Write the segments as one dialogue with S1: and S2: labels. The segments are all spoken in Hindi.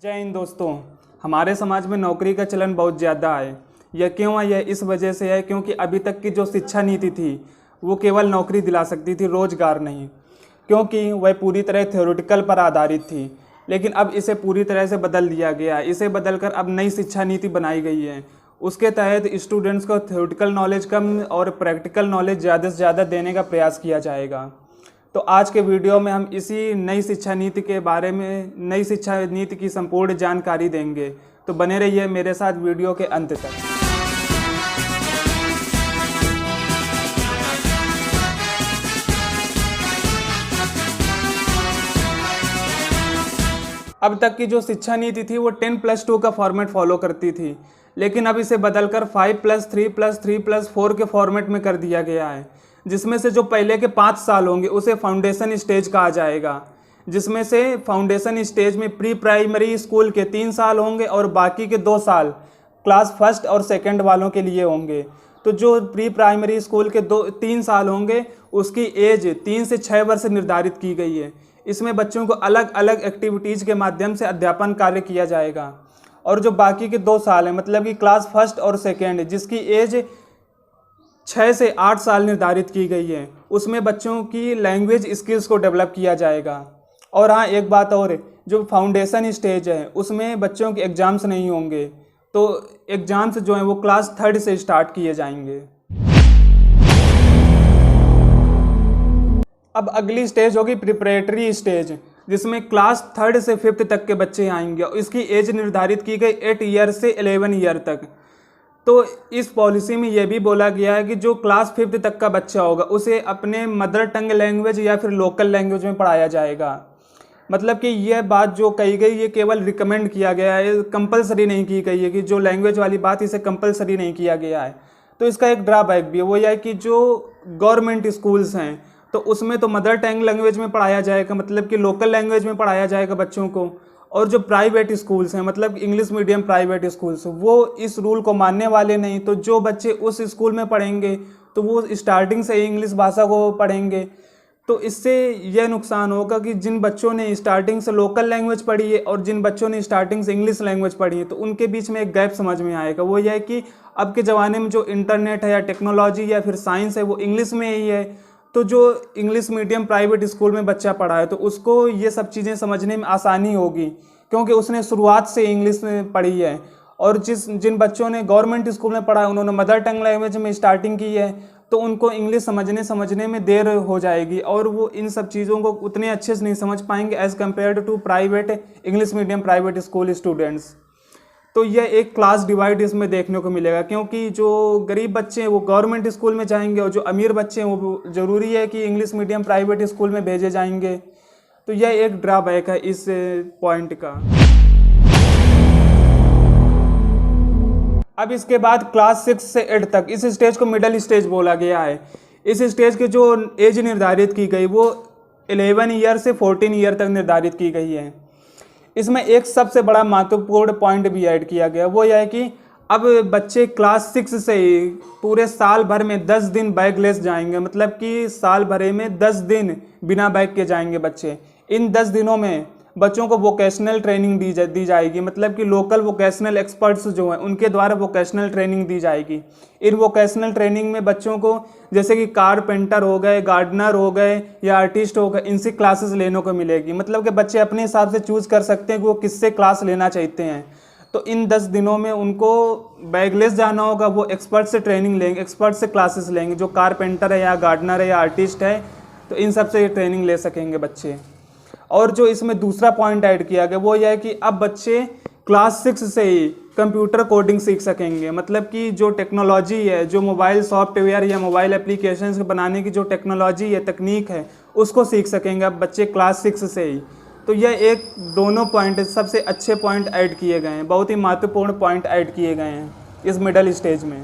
S1: जय हिंद दोस्तों। हमारे समाज में नौकरी का चलन बहुत ज़्यादा है। यह क्यों है? यह इस वजह से है क्योंकि अभी तक की जो शिक्षा नीति थी वो केवल नौकरी दिला सकती थी, रोजगार नहीं, क्योंकि वह पूरी तरह थ्योरेटिकल पर आधारित थी। लेकिन अब इसे पूरी तरह से बदल दिया गया है। इसे बदलकर अब नई शिक्षा नीति बनाई गई है। उसके तहत स्टूडेंट्स को थ्योरेटिकल नॉलेज कम और प्रैक्टिकल नॉलेज ज़्यादा से ज़्यादा देने का प्रयास किया जाएगा। तो आज के वीडियो में हम इसी नई शिक्षा नीति के बारे में, नई शिक्षा नीति की संपूर्ण जानकारी देंगे। तो बने रहिए मेरे साथ वीडियो के अंत तक। अब तक की जो शिक्षा नीति थी वो 10+2 का फॉर्मेट फॉलो करती थी, लेकिन अब इसे बदलकर 5+3+3+4 के फॉर्मेट में कर दिया गया है, जिसमें से जो पहले के 5 साल होंगे उसे फाउंडेशन स्टेज कहा जाएगा। जिसमें से फाउंडेशन स्टेज में प्री प्राइमरी स्कूल के 3 साल होंगे और बाकी के 2 साल क्लास फर्स्ट और सेकंड वालों के लिए होंगे। तो जो प्री प्राइमरी स्कूल के 3 साल होंगे उसकी एज 3 से 6 वर्ष निर्धारित की गई है। इसमें बच्चों को अलग अलग एक्टिविटीज़ के माध्यम से अध्यापन कार्य किया जाएगा। और जो बाकी के 2 साल हैं, मतलब कि क्लास फर्स्ट और सेकेंड, जिसकी एज 6 से 8 साल निर्धारित की गई है, उसमें बच्चों की लैंग्वेज स्किल्स को डेवलप किया जाएगा। और हाँ, एक बात और, जो फाउंडेशन स्टेज है उसमें बच्चों के एग्ज़ाम्स नहीं होंगे। तो एग्ज़ाम्स जो हैं वो क्लास 3rd से स्टार्ट किए जाएंगे। अब अगली स्टेज होगी प्रिपरेटरी स्टेज, जिसमें क्लास 3rd से 5th तक के बच्चे आएंगे। इसकी एज निर्धारित की गई 8 ईयर से 11 ईयर तक। तो इस पॉलिसी में यह भी बोला गया है कि जो क्लास 5th तक का बच्चा होगा उसे अपने मदर टंग लैंग्वेज या फिर लोकल लैंग्वेज में पढ़ाया जाएगा। मतलब कि यह बात जो कही गई ये केवल रिकमेंड किया गया है, कंपलसरी नहीं की गई है कि जो लैंग्वेज वाली बात इसे कंपलसरी नहीं किया गया है। तो इसका एक ड्रॉबैक भी है, वो यह है कि जो गवर्नमेंट स्कूल्स हैं तो उसमें तो मदर टंग लैंग्वेज में पढ़ाया जाएगा, मतलब कि लोकल लैंग्वेज में पढ़ाया जाएगा बच्चों को। और जो प्राइवेट स्कूल्स हैं, मतलब इंग्लिश मीडियम प्राइवेट स्कूल्स, वो इस रूल को मानने वाले नहीं। तो जो बच्चे उस स्कूल में पढ़ेंगे तो वो स्टार्टिंग से ही इंग्लिश भाषा को पढ़ेंगे। तो इससे यह नुकसान होगा कि जिन बच्चों ने स्टार्टिंग से लोकल लैंग्वेज पढ़ी है और जिन बच्चों ने स्टार्टिंग से इंग्लिश लैंग्वेज पढ़ी है तो उनके बीच में एक गैप समझ में आएगा। वो यह है कि अब के ज़माने में जो इंटरनेट है या टेक्नोलॉजी या फिर साइंस है वो इंग्लिश में ही है। तो जो इंग्लिश मीडियम प्राइवेट स्कूल में बच्चा पढ़ा है तो उसको ये सब चीज़ें समझने में आसानी होगी, क्योंकि उसने शुरुआत से इंग्लिश में पढ़ी है। और जिन बच्चों ने गवर्नमेंट स्कूल में पढ़ा है उन्होंने मदर टंग लैंग्वेज में स्टार्टिंग की है, तो उनको इंग्लिश समझने में देर हो जाएगी और वो इन सब चीज़ों को उतने अच्छे से नहीं समझ पाएंगे as compare to private English medium private school students. तो यह एक क्लास डिवाइड इसमें देखने को मिलेगा, क्योंकि जो गरीब बच्चे हैं वो गवर्नमेंट स्कूल में जाएंगे और जो अमीर बच्चे हैं वो ज़रूरी है कि इंग्लिश मीडियम प्राइवेट स्कूल में भेजे जाएंगे। तो यह एक ड्रॉबैक है इस पॉइंट का। अब इसके बाद क्लास 6 से 8 तक, इस स्टेज को मिडिल स्टेज बोला गया है। इस स्टेज की जो एज निर्धारित की गई वो 11 ईयर से 14 ईयर तक निर्धारित की गई है। इसमें एक सबसे बड़ा महत्वपूर्ण पॉइंट भी ऐड किया गया, वो यह है कि अब बच्चे क्लास 6 से ही पूरे साल भर में 10 दिन बैगलेस जाएंगे, मतलब कि साल भरे में 10 दिन बिना बैग के जाएंगे बच्चे। इन 10 दिनों में बच्चों को वोकेशनल ट्रेनिंग दी जाएगी, मतलब कि लोकल वोकेशनल एक्सपर्ट्स जो हैं उनके द्वारा वोकेशनल ट्रेनिंग दी जाएगी। इन वोकेशनल ट्रेनिंग में बच्चों को जैसे कि कारपेंटर हो गए, गार्डनर हो गए या आर्टिस्ट हो गए, इनसे क्लासेस लेने को मिलेगी। मतलब कि बच्चे अपने हिसाब से चूज़ कर सकते हैं कि वो किससे क्लास लेना चाहते हैं। तो इन 10 दिनों में उनको बैगलेस जाना होगा, वो एक्सपर्ट से ट्रेनिंग लेंगे, एक्सपर्ट से क्लासेस लेंगे। जो कारपेंटर है या गार्डनर है या आर्टिस्ट है तो इन सब से ट्रेनिंग ले सकेंगे बच्चे। और जो इसमें दूसरा पॉइंट ऐड किया गया वो यह है कि अब बच्चे क्लास 6 से ही कंप्यूटर कोडिंग सीख सकेंगे। मतलब कि जो टेक्नोलॉजी है, जो मोबाइल सॉफ्टवेयर या मोबाइल एप्लीकेशंस बनाने की जो टेक्नोलॉजी है, तकनीक है, उसको सीख सकेंगे अब बच्चे क्लास 6 से ही। तो यह एक दोनों पॉइंट सबसे अच्छे पॉइंट ऐड किए गए हैं, बहुत ही महत्वपूर्ण पॉइंट ऐड किए गए हैं इस मिडल स्टेज में।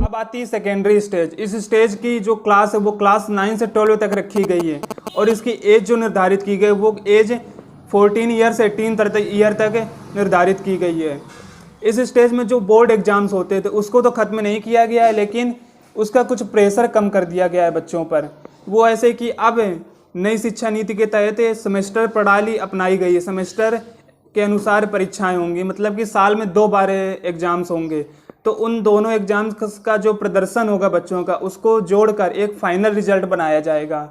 S1: अब आती है सेकेंडरी स्टेज। इस स्टेज की जो क्लास है वो क्लास 9 से 12 तक रखी गई है और इसकी एज जो निर्धारित की गई वो एज 14 ईयर से 18 ईयर तक निर्धारित की गई है। इस स्टेज में जो बोर्ड एग्जाम्स होते थे उसको तो ख़त्म नहीं किया गया है, लेकिन उसका कुछ प्रेशर कम कर दिया गया है बच्चों पर। वो ऐसे कि अब नई शिक्षा नीति के तहत सेमेस्टर प्रणाली अपनाई गई है। सेमेस्टर के अनुसार परीक्षाएं होंगी, मतलब कि साल में 2 बार एग्जाम्स होंगे। तो उन दोनों एग्जाम्स का जो प्रदर्शन होगा बच्चों का, उसको जोड़कर एक फाइनल रिजल्ट बनाया जाएगा।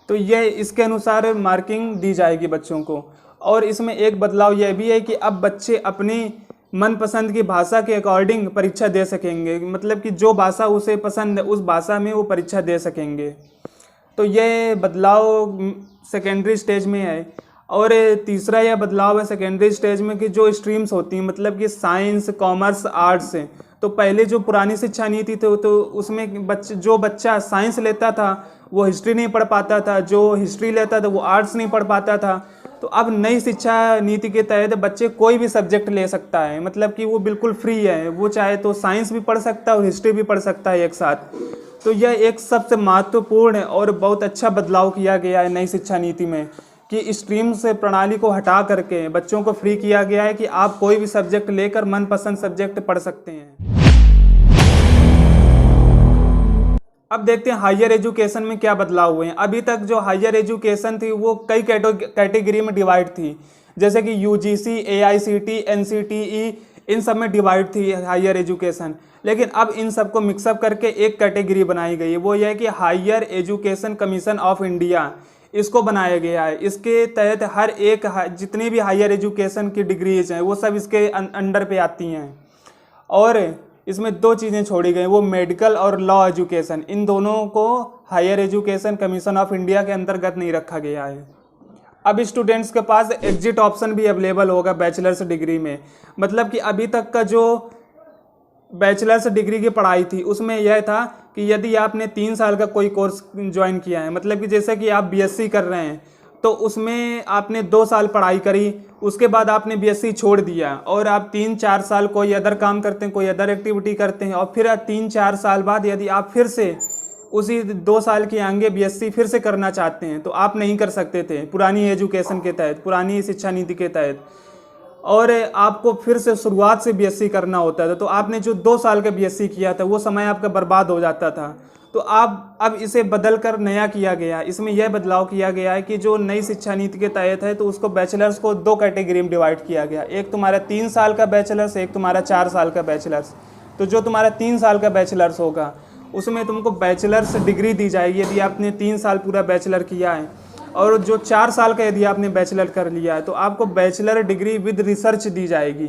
S1: तो ये इसके अनुसार मार्किंग दी जाएगी बच्चों को। और इसमें एक बदलाव यह भी है कि अब बच्चे अपनी मनपसंद की भाषा के अकॉर्डिंग परीक्षा दे सकेंगे, मतलब कि जो भाषा उसे पसंद है उस भाषा में वो परीक्षा दे सकेंगे। तो ये बदलाव सेकेंडरी स्टेज में है। और तीसरा यह बदलाव है सेकेंडरी स्टेज में कि जो स्ट्रीम्स होती हैं, मतलब कि साइंस, कॉमर्स, आर्ट्स है। तो पहले जो पुरानी शिक्षा नीति थी तो उसमें जो बच्चा साइंस लेता था वो हिस्ट्री नहीं पढ़ पाता था, जो हिस्ट्री लेता था वो आर्ट्स नहीं पढ़ पाता था। तो अब नई शिक्षा नीति के तहत बच्चे कोई भी सब्जेक्ट ले सकता है, मतलब कि वो बिल्कुल फ्री है, वो चाहे तो साइंस भी पढ़ सकता है और हिस्ट्री भी पढ़ सकता है एक साथ। तो यह एक सबसे महत्वपूर्ण और बहुत अच्छा बदलाव किया गया है नई शिक्षा नीति में कि स्ट्रीम से प्रणाली को हटा करके बच्चों को फ्री किया गया है कि आप कोई भी सब्जेक्ट लेकर मनपसंद सब्जेक्ट पढ़ सकते हैं। अब देखते हैं हायर एजुकेशन में क्या बदलाव हुए हैं। अभी तक जो हायर एजुकेशन थी वो कई कैटेगरी में डिवाइड थी, जैसे कि यूजीसी, एआईसीटी, एनसीटीई, इन सब में डिवाइड थी हायर एजुकेशन। लेकिन अब इन सबको मिक्सअप करके एक कैटेगरी बनाई गई है, वो यह है कि higher education commission of India, इसको बनाया गया है। इसके तहत हर एक जितनी भी हायर एजुकेशन की डिग्रीज हैं वो सब इसके अंडर पे आती हैं। और इसमें 2 चीज़ें छोड़ी गई, वो मेडिकल और लॉ एजुकेशन, इन दोनों को higher education commission of India के अंतर्गत नहीं रखा गया है। अब स्टूडेंट्स के पास एग्जिट ऑप्शन भी अवेलेबल होगा बैचलर्स डिग्री में, मतलब कि अभी तक का जो बैचलर्स डिग्री की पढ़ाई थी उसमें यह था कि यदि आपने 3 साल का कोई कोर्स ज्वाइन किया है, मतलब कि जैसे कि आप बीएससी कर रहे हैं तो उसमें आपने 2 साल पढ़ाई करी, उसके बाद आपने बीएससी छोड़ दिया और आप 3-4 साल कोई अदर काम करते हैं, कोई अदर एक्टिविटी करते हैं, और फिर 3-4 साल बाद यदि आप फिर से उसी 2 साल के आगे बीएससी फिर से करना चाहते हैं तो आप नहीं कर सकते थे पुरानी एजुकेशन के तहत, पुरानी शिक्षा नीति के तहत, और आपको फिर से शुरुआत से बीएससी करना होता था। तो आपने जो 2 साल का बीएससी किया था वो समय आपका बर्बाद हो जाता था। तो आप अब इसे बदल कर नया किया गया, इसमें यह बदलाव किया गया है कि जो नई शिक्षा नीति के तहत है तो उसको बैचलर्स को 2 कैटेगरी में डिवाइड किया गया, एक तुम्हारा 3 साल का बैचलर्स, एक तुम्हारा 4 साल का बैचलर्स। तो जो तुम्हारा 3 साल का बैचलर्स होगा उसमें तुमको बैचलर्स डिग्री दी जाएगी यदि आपने 3 साल पूरा बैचलर किया है, और जो 4 साल का यदि आपने बैचलर कर लिया है तो आपको बैचलर डिग्री विद रिसर्च दी जाएगी,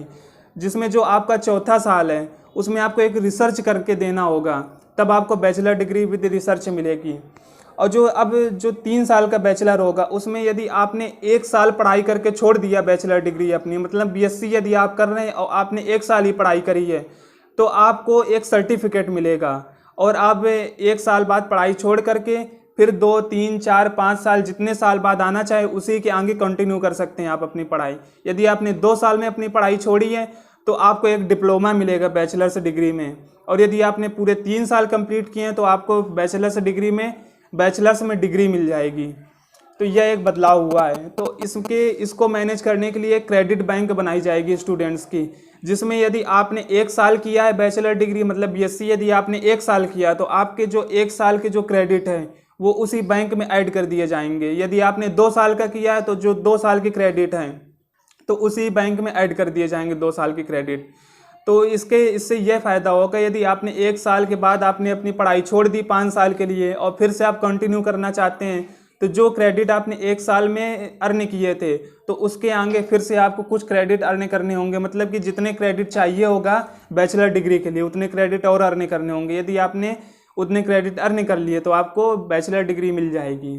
S1: जिसमें जो आपका 4था साल है उसमें आपको एक रिसर्च करके देना होगा, तब आपको बैचलर डिग्री विद रिसर्च मिलेगी। और जो 3 साल का बैचलर होगा उसमें यदि आपने 1 साल पढ़ाई करके छोड़ दिया बैचलर डिग्री अपनी, मतलब बीएससी यदि आप कर रहे हैं और आपने 1 साल ही पढ़ाई करी है तो आपको एक सर्टिफिकेट मिलेगा, और आप 1 साल बाद पढ़ाई छोड़ करके फिर 2, 3, 4, 5 साल जितने साल बाद आना चाहे उसी के आगे कंटिन्यू कर सकते हैं आप अपनी पढ़ाई। यदि आपने 2 साल में अपनी पढ़ाई छोड़ी है तो आपको एक डिप्लोमा मिलेगा बैचलर्स डिग्री में, और यदि आपने पूरे 3 साल कंप्लीट किए हैं तो आपको बैचलर्स डिग्री में बैचलर्स में डिग्री मिल जाएगी। तो यह एक बदलाव हुआ है। तो इसको मैनेज करने के लिए क्रेडिट बैंक बनाई जाएगी स्टूडेंट्स की, जिसमें यदि आपने 1 साल किया है बैचलर डिग्री मतलब बीएससी यदि आपने 1 साल किया तो आपके जो 1 साल के जो क्रेडिट है वो उसी बैंक में ऐड कर दिए जाएंगे। यदि आपने 2 साल का किया है तो जो 2 साल के क्रेडिट हैं तो उसी बैंक में ऐड कर दिए जाएंगे 2 साल के क्रेडिट। तो इससे यह फ़ायदा होगा यदि आपने 1 साल के बाद आपने अपनी पढ़ाई छोड़ दी 5 साल के लिए और फिर से आप कंटिन्यू करना चाहते हैं तो जो क्रेडिट आपने 1 साल में अर्न किए थे तो उसके आगे फिर से आपको कुछ क्रेडिट अर्न करने होंगे, मतलब कि जितने क्रेडिट चाहिए होगा बैचलर डिग्री के लिए उतने क्रेडिट और अर्न करने होंगे। यदि आपने उतने क्रेडिट अर्न कर लिए तो आपको बैचलर डिग्री मिल जाएगी।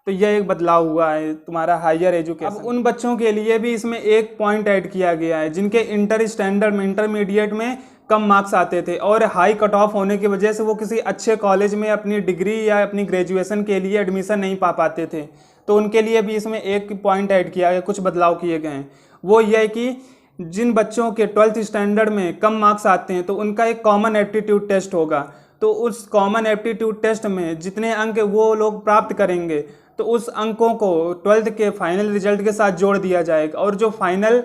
S1: तो यह एक बदलाव हुआ है तुम्हारा हायर एजुकेशन। अब उन बच्चों के लिए भी इसमें एक पॉइंट ऐड किया गया है जिनके इंटर स्टैंडर्ड में इंटरमीडिएट में कम मार्क्स आते थे और हाई कट ऑफ होने की वजह से वो किसी अच्छे कॉलेज में अपनी डिग्री या अपनी ग्रेजुएशन के लिए एडमिशन नहीं पा पाते थे। तो उनके लिए भी इसमें एक पॉइंट ऐड किया गया, कुछ बदलाव किए गए हैं। वो ये है कि जिन बच्चों के 12th स्टैंडर्ड में कम मार्क्स आते हैं तो उनका एक कॉमन एप्टीट्यूड टेस्ट होगा। तो उस कॉमन एप्टीट्यूड टेस्ट में जितने अंक वो लोग प्राप्त करेंगे तो उस अंकों को 12th के फाइनल रिजल्ट के साथ जोड़ दिया जाएगा, और जो फाइनल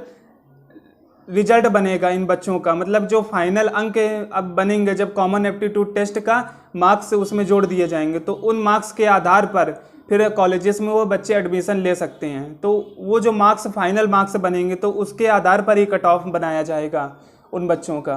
S1: रिजल्ट बनेगा इन बच्चों का, मतलब जो फाइनल अंक अब बनेंगे जब कॉमन एप्टीट्यूड टेस्ट का मार्क्स उसमें जोड़ दिए जाएंगे तो उन मार्क्स के आधार पर फिर कॉलेजेस में वो बच्चे एडमिशन ले सकते हैं। तो वो जो मार्क्स फाइनल मार्क्स बनेंगे तो उसके आधार पर ही कट ऑफ बनाया जाएगा उन बच्चों का।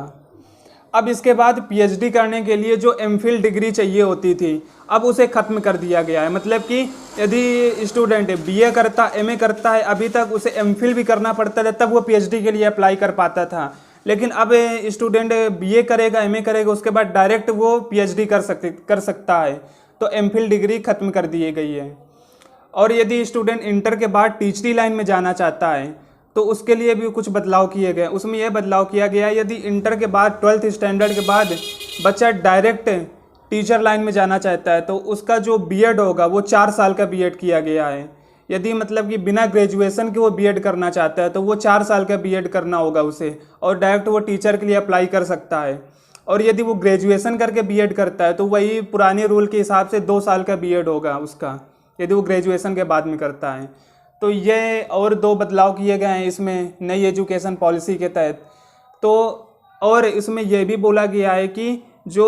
S1: अब इसके बाद पीएचडी करने के लिए जो एमफिल डिग्री चाहिए होती थी अब उसे ख़त्म कर दिया गया है। मतलब कि यदि स्टूडेंट बीए करता, एमए करता है, अभी तक उसे एमफिल भी करना पड़ता था, तब वो पीएचडी के लिए अप्लाई कर पाता था। लेकिन अब स्टूडेंट बीए करेगा, एमए करेगा, उसके बाद डायरेक्ट वो पीएचडी कर सकता है। तो एमफिल डिग्री ख़त्म कर दी गई है। और यदि स्टूडेंट इंटर के बाद टीचरी लाइन में जाना चाहता है तो उसके लिए भी कुछ बदलाव किए गए। उसमें यह बदलाव किया गया यदि इंटर के बाद 12th स्टैंडर्ड के बाद बच्चा डायरेक्ट टीचर लाइन में जाना चाहता है तो उसका जो बीएड होगा वो 4 साल का बीएड किया गया है। यदि मतलब कि बिना ग्रेजुएशन के वो बीएड करना चाहता है तो वो 4 साल का बीएड करना होगा उसे, और डायरेक्ट वो टीचर के लिए अप्लाई कर सकता है। और यदि वो ग्रेजुएशन करके बीएड करता है तो वही पुराने रूल के हिसाब से 2 साल का बीएड होगा उसका, यदि वो ग्रेजुएशन के बाद में करता है। तो ये और 2 बदलाव किए गए हैं इसमें नई एजुकेशन पॉलिसी के तहत। तो और इसमें यह भी बोला गया है कि जो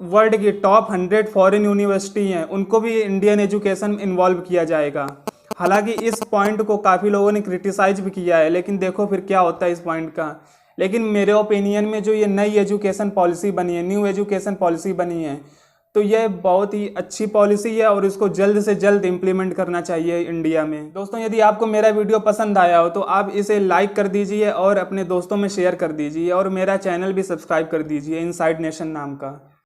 S1: वर्ल्ड की टॉप 100 फॉरेन यूनिवर्सिटी हैं उनको भी इंडियन एजुकेशन में इन्वॉल्व किया जाएगा। हालांकि इस पॉइंट को काफ़ी लोगों ने क्रिटिसाइज भी किया है, लेकिन देखो फिर क्या होता है इस पॉइंट का। लेकिन मेरे ओपिनियन में जो ये नई एजुकेशन पॉलिसी बनी है, न्यू एजुकेशन पॉलिसी बनी है, तो यह बहुत ही अच्छी पॉलिसी है और इसको जल्द से जल्द इम्प्लीमेंट करना चाहिए इंडिया में। दोस्तों यदि आपको मेरा वीडियो पसंद आया हो तो आप इसे लाइक कर दीजिए और अपने दोस्तों में शेयर कर दीजिए, और मेरा चैनल भी सब्सक्राइब कर दीजिए इनसाइड नेशन नाम का।